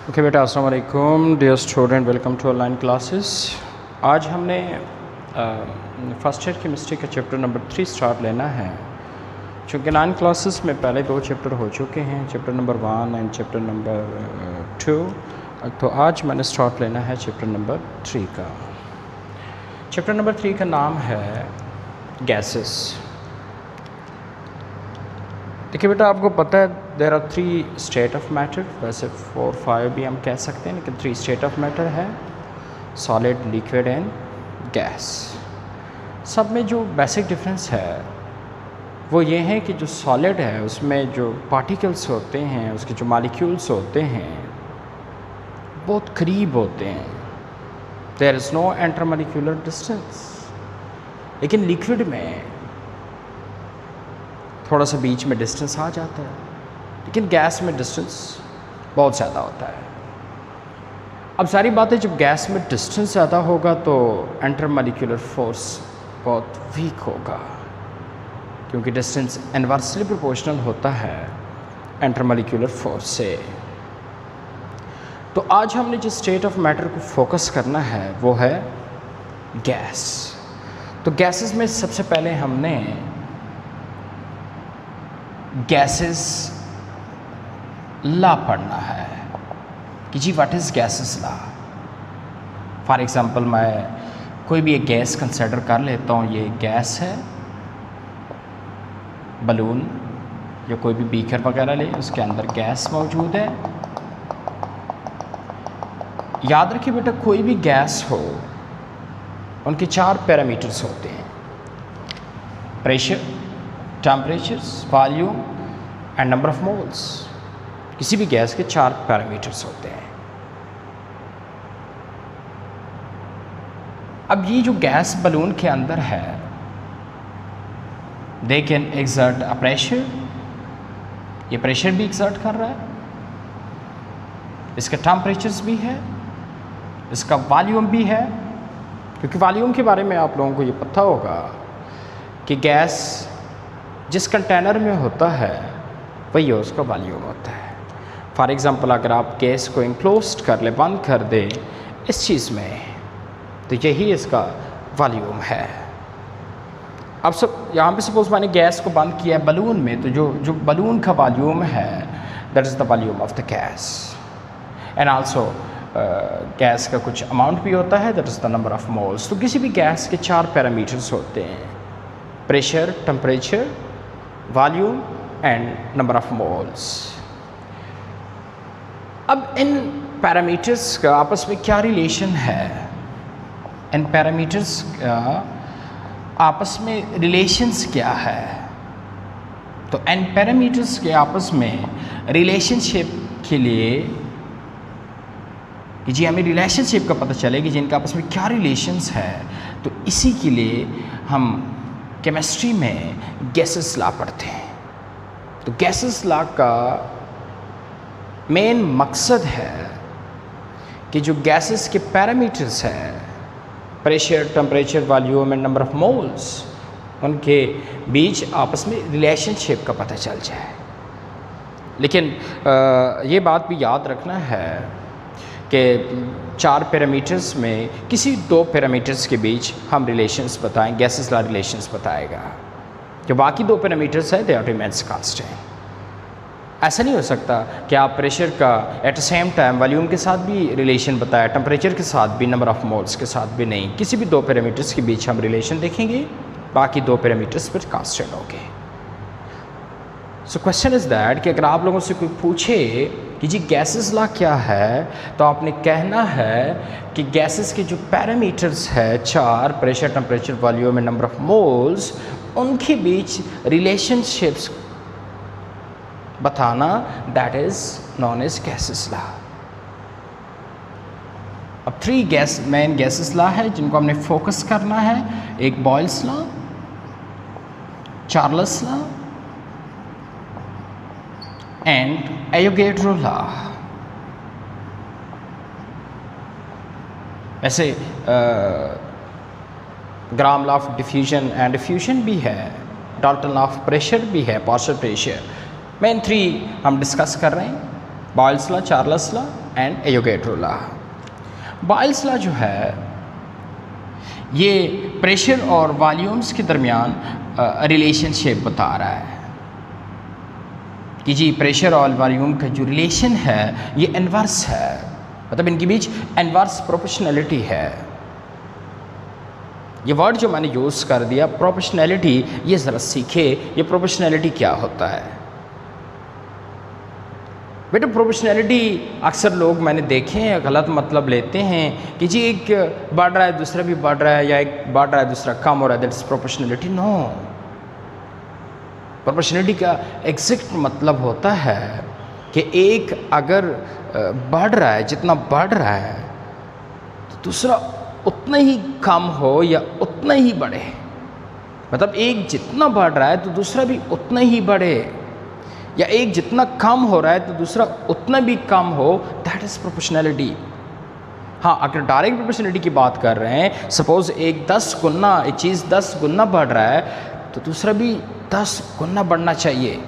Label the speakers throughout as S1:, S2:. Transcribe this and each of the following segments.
S1: Okay बेटा, अस्सलाम वालेकुम dear student, welcome to online classes. आज हमने फर्स्ट ईयर केमिस्ट्री का चैप्टर नंबर 3 स्टार्ट लेना है। चूँकि 9 क्लासेस में पहले 2 चैप्टर हो चुके हैं, chapter number 1 and chapter number 2। तो आज मैंने स्टार्ट लेना है चैप्टर नंबर 3 का। चैप्टर नंबर 3 का नाम है गैसेस। देखिए बेटा, आपको पता है there are 3 state of matter, वैसे 4 5 भी हम कह सकते हैं, लेकिन 3 स्टेट ऑफ मैटर है, सॉलिड, लिक्विड एंड गैस। सब में जो बेसिक डिफरेंस है वो ये है कि जो सॉलिड है उसमें जो पार्टिकल्स होते हैं, उसके जो मॉलिक्यूल्स होते हैं बहुत करीब होते हैं, there is no intermolecular distance. लेकिन लिक्विड में थोड़ा सा बीच में डिस्टेंस आ जाता है, लेकिन गैस में डिस्टेंस बहुत ज़्यादा होता है। अब सारी बात है, जब गैस में डिस्टेंस ज़्यादा होगा तो इंटरमॉलिक्यूलर फोर्स बहुत वीक होगा, क्योंकि डिस्टेंस इनवर्सली प्रोपोर्शनल होता है इंटरमॉलिक्यूलर फोर्स से। तो आज हमने जिस स्टेट ऑफ मैटर को फोकस करना है वो है गैस। तो गैसेस में सबसे पहले हमने गैसेस लॉ पढ़ना है कि जी what is gases law. For example मैं कोई भी एक गैस कंसिडर कर लेता हूँ, ये गैस है, बलून या कोई भी बीकर वगैरह ले, उसके अंदर गैस मौजूद है। याद रखिए बेटा, कोई भी गैस हो उनके 4 पैरामीटर्स होते हैं, pressure, temperature, volume and number of moles. किसी भी गैस के 4 पैरामीटर्स होते हैं। अब ये जो गैस बलून के अंदर है, they can exert a pressure, ये प्रेशर भी एक्सर्ट कर रहा है, इसका टेम्परेचर्स भी है, इसका वॉल्यूम भी है। क्योंकि वॉल्यूम के बारे में आप लोगों को ये पता होगा कि गैस जिस कंटेनर में होता है वही उसका वॉल्यूम होता है। फॉर एग्ज़ाम्पल अगर आप गैस को इनक्लोज्ड कर ले, बंद कर दे इस चीज़ में, तो यही इसका वॉल्यूम है। अब सब यहाँ पे सपोज मैंने गैस को बंद किया है बलून में, तो जो बलून का वॉल्यूम है that is the volume of the gas. And also gas का कुछ अमाउंट भी होता है, that is the number of moles. तो किसी भी गैस के 4 पैरामीटर्स होते हैं, pressure, temperature, volume and number of moles. अब इन पैरामीटर्स का आपस में क्या रिलेशन है, इन पैरामीटर्स का आपस में रिलेशंस क्या है। तो इन पैरामीटर्स के आपस में रिलेशनशिप के लिए कि जी हमें रिलेशनशिप का पता चले कि जिनका आपस में क्या रिलेशंस है, तो इसी के लिए हम केमिस्ट्री में गैसेस लॉ पढ़ते हैं। तो गैसेस लॉ का मेन मकसद है कि जो गैसेस के पैरामीटर्स हैं, pressure, temperature, volume and number of moles, उनके बीच आपस में रिलेशनशिप का पता चल जाए। लेकिन ये बात भी याद रखना है कि 4 पैरामीटर्स में किसी 2 पैरामीटर्स के बीच हम रिलेशंस बताएं, गैसेस लॉ रिलेशंस बताएगा। जो बाकी 2 पैरामीटर्स हैं दे आर रिमेन्स कांस्टेंट। ऐसा नहीं हो सकता कि आप प्रेशर का at the same time volume के साथ भी रिलेशन बताया, टेम्परेचर के साथ भी, नंबर ऑफ मोल्स के साथ भी नहीं। किसी भी 2 पैरामीटर्स के बीच हम रिलेशन देखेंगे, बाकी 2 पैरामीटर्स पर कांस्टेंट होंगे। सो क्वेश्चन इज़ दैट कि अगर आप लोगों से कोई पूछे कि जी गैसेस लॉ क्या है, तो आपने कहना है कि गैसेस के जो पैरामीटर्स है 4, pressure, temperature, volume and number of moles, उनके बीच रिलेशनशिप्स बताना, that is known as gases law. अब 3 मेन गैसेस लॉ है जिनको हमने फोकस करना है। एक Boyle's law, Charles law and Avogadro law. वैसे Graham law of diffusion and diffusion भी है, डाल्टन लॉ ऑफ प्रेशर भी है, पार्शियल प्रेशर। मेन 3 हम डिस्कस कर रहे हैं। Boils law, Charles law and Avogadro law. Boyle's law जो है ये प्रेशर और वॉल्यूम्स के दरमियान रिलेशनशिप बता रहा है कि जी प्रेशर और वॉल्यूम का जो रिलेशन है ये इन्वर्स है, मतलब इनके बीच इन्वर्स प्रोपोर्शनैलिटी है। ये वर्ड जो मैंने यूज़ कर दिया प्रोपोर्शनैलिटी, ये ज़रा सीखे ये प्रोपोर्शनैलिटी क्या होता है। बेटा प्रोपोर्शनैलिटी अक्सर लोग मैंने देखे हैं गलत मतलब लेते हैं कि जी एक बढ़ रहा है दूसरा भी बढ़ रहा है, या एक बढ़ रहा है दूसरा कम हो रहा है, दैट्स प्रोपोर्शनैलिटी। नो, प्रोपोर्शनैलिटी का एग्जैक्ट मतलब होता है कि एक अगर बढ़ रहा है, जितना बढ़ रहा है तो दूसरा उतना ही कम हो या उतना ही बढ़े, मतलब एक जितना बढ़ रहा है तो दूसरा भी उतना ही बढ़े, या एक जितना कम हो रहा है तो दूसरा उतना भी कम हो, दैट इज़ प्रोपोर्शनैलिटी। हाँ, अगर डायरेक्ट प्रोपोर्शनैलिटी की बात कर रहे हैं, सपोज़ एक 10 गुना एक चीज़ 10 गुना बढ़ रहा है तो दूसरा भी 10 गुना बढ़ना चाहिए।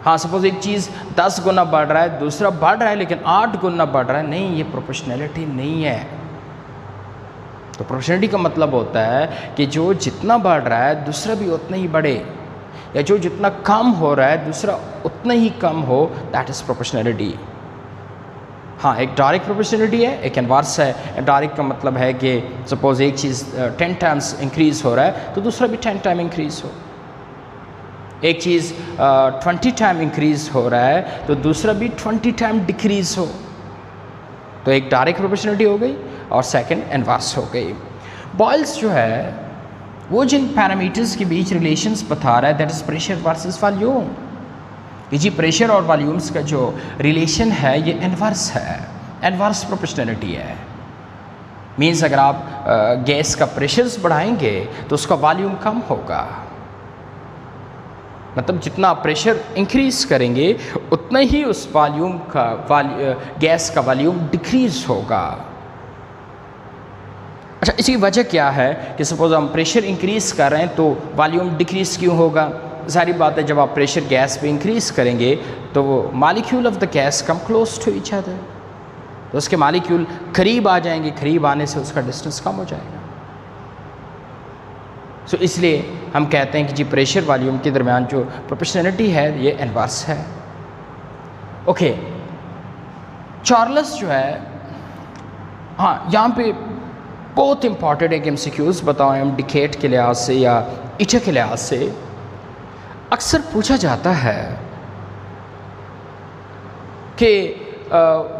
S1: हाँ, सपोज़ एक चीज़ 10 गुना बढ़ रहा है, दूसरा बढ़ रहा है लेकिन 8 गुना बढ़ रहा है, नहीं, ये प्रोपोर्शनैलिटी नहीं है। तो प्रोपोर्शनैलिटी का मतलब होता है कि जो जितना बढ़ रहा है दूसरा भी उतना ही बढ़े, या जो जितना कम हो रहा है दूसरा उतना ही कम हो, दैट इज़ प्रोपोर्शनैलिटी। हाँ, एक डायरेक्ट प्रोपोर्शनैलिटी है, एक इन्वर्स है। डायरेक्ट का मतलब है कि सपोज़ एक चीज़ 10 टाइम्स इंक्रीज़ हो रहा है तो दूसरा भी 10 टाइम इंक्रीज़ हो। एक चीज़ 20 टाइम इंक्रीज़ हो रहा है तो दूसरा भी 20 टाइम डिक्रीज़ हो। तो एक डायरेक्ट प्रोपोर्शनैलिटी हो गई और सेकंड इन्वर्स हो गई। बॉयल्स जो है वो जिन पैरामीटर्स के बीच रिलेशंस बता रहा है, that is pressure versus volume. कि जी प्रेशर और वॉल्यूम्स का जो रिलेशन है ये इन्वर्स है, इन्वर्स प्रोपोर्शनैलिटी है। मीन्स अगर आप गैस का प्रेशर्स बढ़ाएंगे तो उसका वॉल्यूम कम होगा, मतलब जितना आप प्रेशर इंक्रीज़ करेंगे उतना ही उस वॉल्यूम का गैस का वॉल्यूम डिक्रीज़ होगा। अच्छा, इसकी वजह क्या है कि सपोज़ हम प्रेशर इंक्रीज़ कर रहे हैं तो वॉल्यूम डिक्रीज़ क्यों होगा? सारी बात है, जब आप प्रेशर गैस पे इंक्रीज़ करेंगे तो वो molecule of the gas come close to each other, तो उसके मॉलिक्यूल करीब आ जाएंगे, करीब आने से उसका डिस्टेंस कम हो जाएगा। सो इसलिए हम कहते हैं कि जी प्रेशर वॉल्यूम के दरमियान जो प्रोपोर्शनैलिटी है ये इन्वर्स है। ओके, चार्ल्स जो है, हाँ यहाँ पे बहुत इंपॉर्टेंट एक एमसीक्यूज़ बताओ हम डिकेट के लिहाज से या ईटा के लिहाज से अक्सर पूछा जाता है कि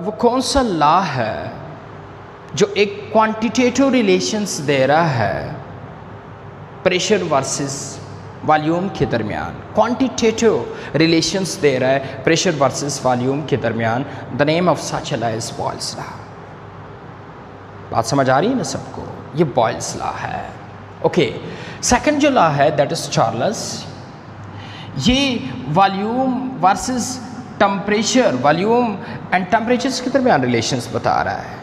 S1: वो कौन सा लॉ है जो एक क्वांटिटेटिव रिलेशंस दे रहा है प्रेशर वर्सेस वॉल्यूम के दरमियान। क्वांटिटेटिव रिलेशंस दे रहा है प्रेशर वर्सेस वॉल्यूम के दरमियान। The name of such law is Boyle's law. बात समझ आ रही है ना सबको? ये बॉयल्स लॉ है। ओके, सेकंड जो लॉ है दैट इज चार्ल्स। ये volume versus temperature, volume and temperatures के दरमियान रिलेशंस बता रहा है।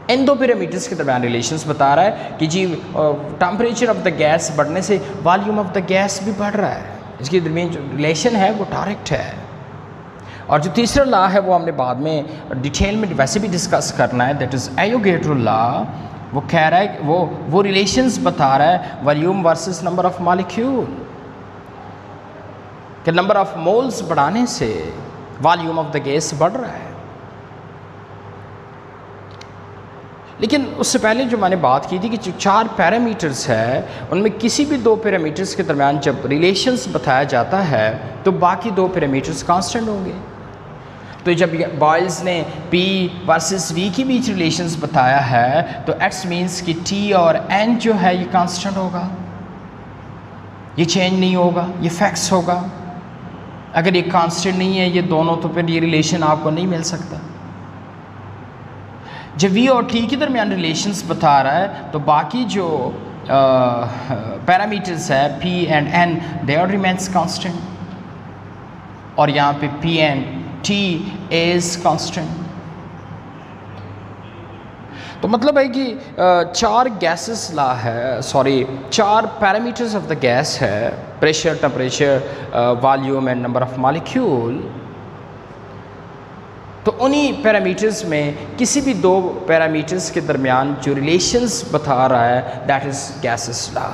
S1: इन दो पैरामीटर्स के दरमियान रिलेशंस बता रहा है कि जी टेम्परेचर ऑफ द गैस बढ़ने से वॉल्यूम ऑफ द गैस भी बढ़ रहा है। इसके दरमियान जो रिलेशन है वो डायरेक्ट है। और जो तीसरा लॉ है वो हमने बाद में डिटेल में वैसे भी डिस्कस करना है, दैट इज़ एवोगैड्रो लॉ। वो कह रहा है वो रिलेशंस बता रहा है volume versus number of molecule, कि नंबर ऑफ मोल्स बढ़ाने से वॉल्यूम ऑफ द गैस बढ़ रहा है। लेकिन उससे पहले जो मैंने बात की थी कि जो 4 पैरामीटर्स है उनमें किसी भी 2 पैरामीटर्स के दरमियान जब रिलेशंस बताया जाता है तो बाकी 2 पैरामीटर्स कांस्टेंट होंगे। तो जब बॉयल्स ने P वर्सेस V के बीच रिलेशंस बताया है तो एक्स मीन्स कि T और N जो है ये कांस्टेंट होगा, ये चेंज नहीं होगा, ये फैक्ट्स होगा। अगर ये कांस्टेंट नहीं है ये दोनों, तो फिर ये रिलेशन आपको नहीं मिल सकता। जब V और T के दरमियान रिलेशंस बता रहा है तो बाकी जो पैरामीटर्स है P and N they are remains constant, और यहाँ पे P and T is constant. तो मतलब है कि 4 गैसेस लॉ है, 4 पैरामीटर्स ऑफ द गैस है, pressure, temperature, volume and number of molecule. तो उन्हीं पैरामीटर्स में किसी भी दो पैरामीटर्स के दरमियान जो रिलेशंस बता रहा है दैट इज़ गैसेस लॉ।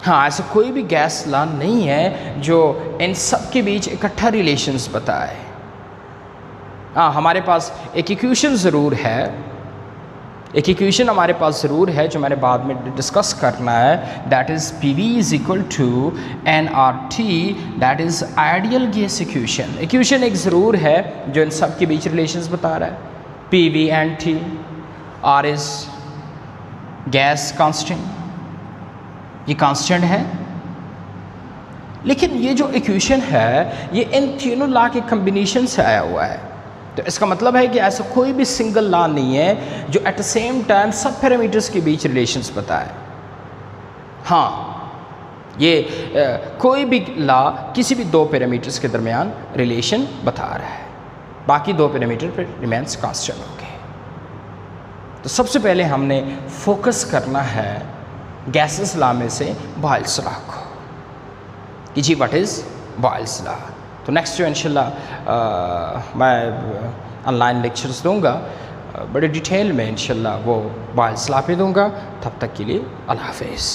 S1: हाँ, ऐसा कोई भी गैस लॉ नहीं है जो इन सब के बीच इकट्ठा रिलेशंस बताए। हाँ, हमारे पास एक इक्वेशन ज़रूर है, एक इक्वेशन हमारे पास ज़रूर है जो मैंने बाद में डिस्कस करना है, that is PV is equal to nRT, that is ideal gas equation. Equation एक ज़रूर है जो इन सब के बीच रिलेशंस बता रहा है, PV and T, R is gas constant, ये कांस्टेंट है। लेकिन ये जो इक्वेशन है ये इन तीनों लॉ के कम्बिनेशन से आया हुआ है, तो इसका मतलब है कि ऐसा कोई भी सिंगल लॉ नहीं है जो एट द सेम टाइम सब पैरामीटर्स के बीच रिलेशंस बताए। हाँ, ये कोई भी लॉ किसी भी दो पैरामीटर्स के दरमियान रिलेशन बता रहा है, बाकी दो पैरामीटर पर रिमेंस कांस्टेंट हो गए। तो सबसे पहले हमने फोकस करना है गैसेस लॉ में से बॉयल्स लॉ को कि जी व्हाट इज़ बॉयल्स लॉ। तो नेक्स्ट जो इंशाल्लाह मैं ऑनलाइन लेक्चर्स दूंगा बड़े डिटेल में इंशाल्लाह वो बॉयल्स लॉ पे दूंगा। तब तक के लिए अल्लाह हाफिज़।